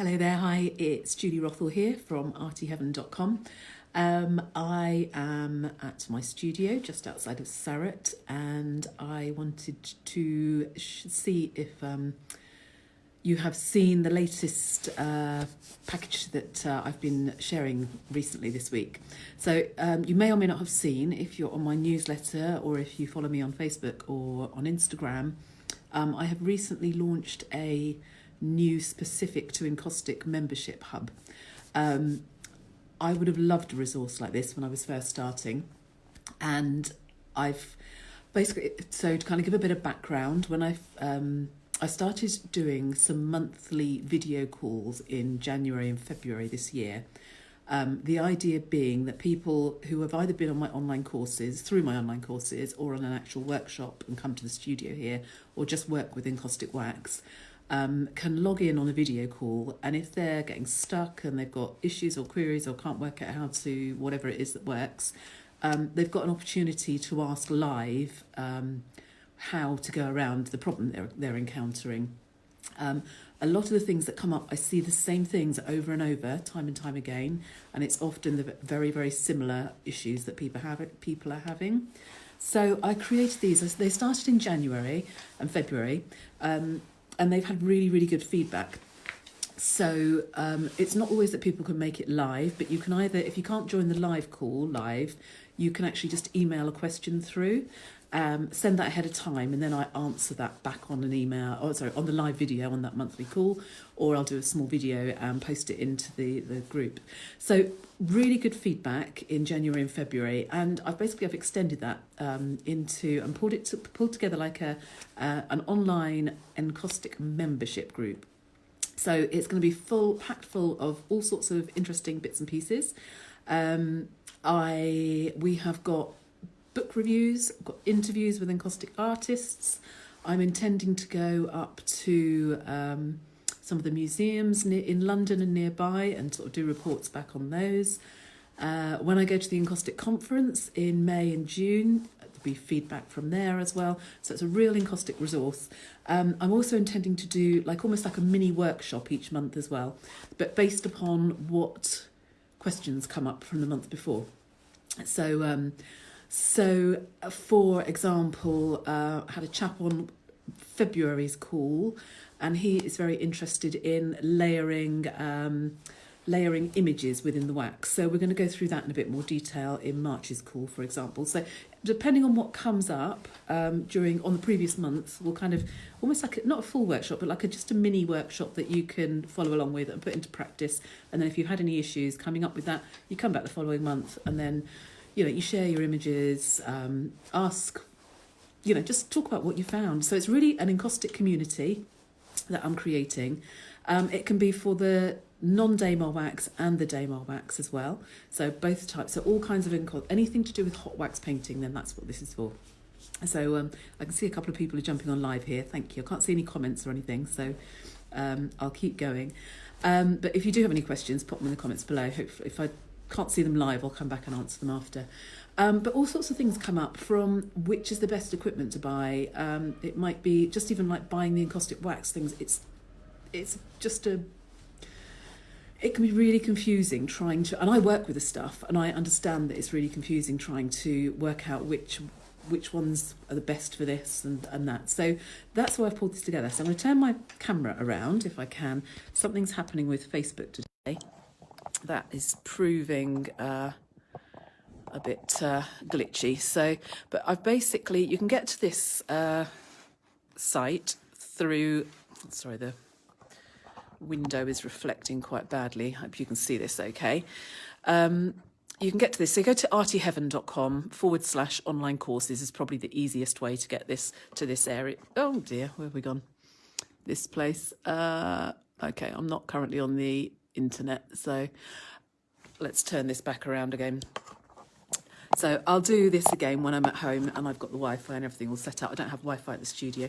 Hello there, hi, it's Julie Rothwell here from artyheaven.com. I am at my studio just outside of Surrey, and I wanted to see if you have seen the latest package that I've been sharing recently this week. So you may or may not have seen, if you're on my newsletter or if you follow me on Facebook or on Instagram, I have recently launched a new specific to Encaustic membership hub. I would have loved a resource like this when I was first starting, and I've basically, so to kind of give a bit of background, when I started doing some monthly video calls in January and February this year. The idea being that people who have either been on my online courses, through my online courses, or on an actual workshop and come to the studio here, or just work with Encaustic Wax, can log in on a video call, and if they're getting stuck and they've got issues or queries or can't work out how to, whatever it is that works, they've got an opportunity to ask live how to go around the problem they're encountering. A lot of the things that come up, I see the same things over and over, time and time again, and it's often the very, very similar issues that people are having. So I created these. They started in January and February, and they've had really, really good feedback. So it's not always that people can make it live, but you can either, if you can't join the live call live, you can actually just email a question through, send that ahead of time, and then I answer that back on an email, on the live video on that monthly call, or I'll do a small video and post it into the group. So really good feedback in January and February, and I've extended that into and pulled together like an online Encaustic membership group. So it's going to be packed full of all sorts of interesting bits and pieces. We have got book reviews, I've got interviews with Encaustic artists. I'm intending to go up to some of the museums in London and nearby and sort of do reports back on those. When I go to the Encaustic conference in May and June, there'll be feedback from there as well. So it's a real Encaustic resource. I'm also intending to do almost like a mini workshop each month as well, but based upon what questions come up from the month before. So, for example, I had a chap on February's call, and he is very interested in layering images within the wax. So we're going to go through that in a bit more detail in March's call, for example. So depending on what comes up on the previous month, we'll kind of almost not a full workshop, but just a mini workshop that you can follow along with and put into practice. And then if you've had any issues coming up with that, you come back the following month, and then you share your images, ask, just talk about what you found. So it's really an Encaustic community that I'm creating. It can be for the non-daymar wax and the daymar wax as well. So both types. So all kinds of anything to do with hot wax painting, then that's what this is for. So I can see a couple of people are jumping on live here. Thank you. I can't see any comments or anything, so I'll keep going. But if you do have any questions, pop them in the comments below. Hopefully, if I can't see them live, I'll come back and answer them after. But all sorts of things come up from which is the best equipment to buy. It might be just even like buying the Encaustic wax things. It's just it can be really confusing trying to, and I work with the stuff, and I understand that it's really confusing trying to work out which ones are the best for this and that. So that's why I've pulled this together. So I'm going to turn my camera around if I can. Something's happening with Facebook today that is proving a bit glitchy. So, but I've basically, you can get to this site through, sorry, the window is reflecting quite badly. I hope you can see this okay. You can get to this. So go to artyheaven.com/online courses is probably the easiest way to get this to this area. Oh dear, where have we gone? This place. Okay, I'm not currently on the internet, so let's turn this back around again. So I'll do this again when I'm at home and I've got the Wi-Fi and everything all set up. I don't have Wi-Fi at the studio.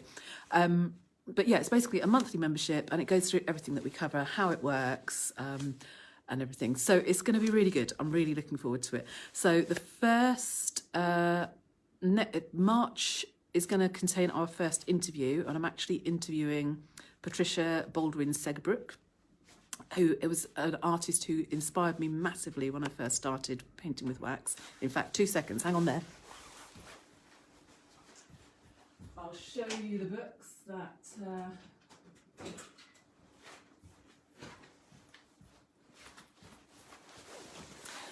But yeah, it's basically a monthly membership, and it goes through everything that we cover, how it works, and everything. So it's going to be really good. I'm really looking forward to it. So the first March is going to contain our first interview, and I'm actually interviewing Patricia Baldwin-Segbrook. who it was an artist who inspired me massively when I first started painting with wax. In fact, 2 seconds, hang on there. I'll show you the books that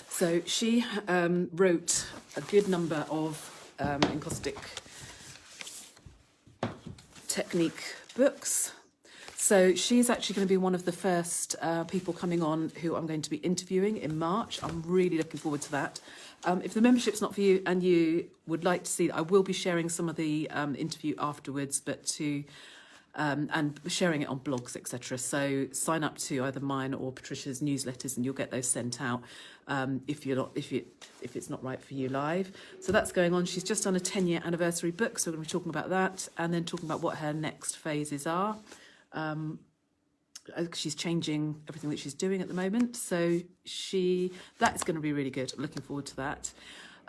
so she wrote a good number of encaustic technique books. So she's actually going to be one of the first people coming on who I'm going to be interviewing in March. I'm really looking forward to that. If the membership's not for you and you would like to see, I will be sharing some of the interview afterwards, and sharing it on blogs, etc. So sign up to either mine or Patricia's newsletters, and you'll get those sent out if it's not right for you live. So that's going on. She's just done a 10-year anniversary book, so we're going to be talking about that, and then talking about what her next phases are. She's changing everything that she's doing at the moment, so that's going to be really good. I'm looking forward to that.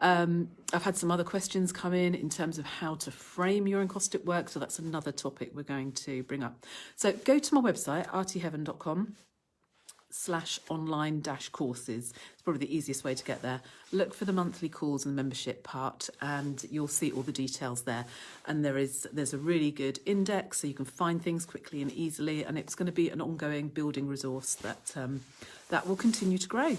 I've had some other questions come in terms of how to frame your encaustic work, so that's another topic we're going to bring up. So go to my website, artyheaven.com/online-courses. It's probably the easiest way to get there. Look for the monthly calls and membership part, and you'll see all the details there. And there's a really good index, so you can find things quickly and easily, and it's going to be an ongoing building resource that will continue to grow.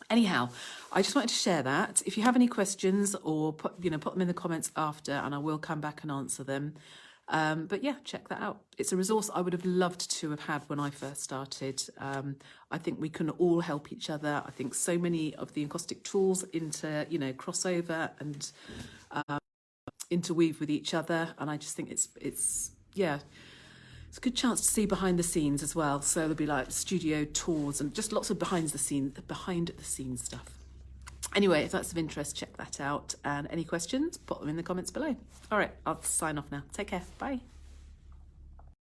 Anyhow, I just wanted to share that. If you have any questions, or put them in the comments after, and I will come back and answer them. But yeah, check that out. It's a resource I would have loved to have had when I first started. I think we can all help each other. I think so many of the encaustic tools crossover and interweave with each other, and I just think it's a good chance to see behind the scenes as well. So there'll be like studio tours and just lots of behind the scenes stuff. Anyway, if that's of interest, check that out. And any questions, put them in the comments below. All right, I'll sign off now. Take care. Bye.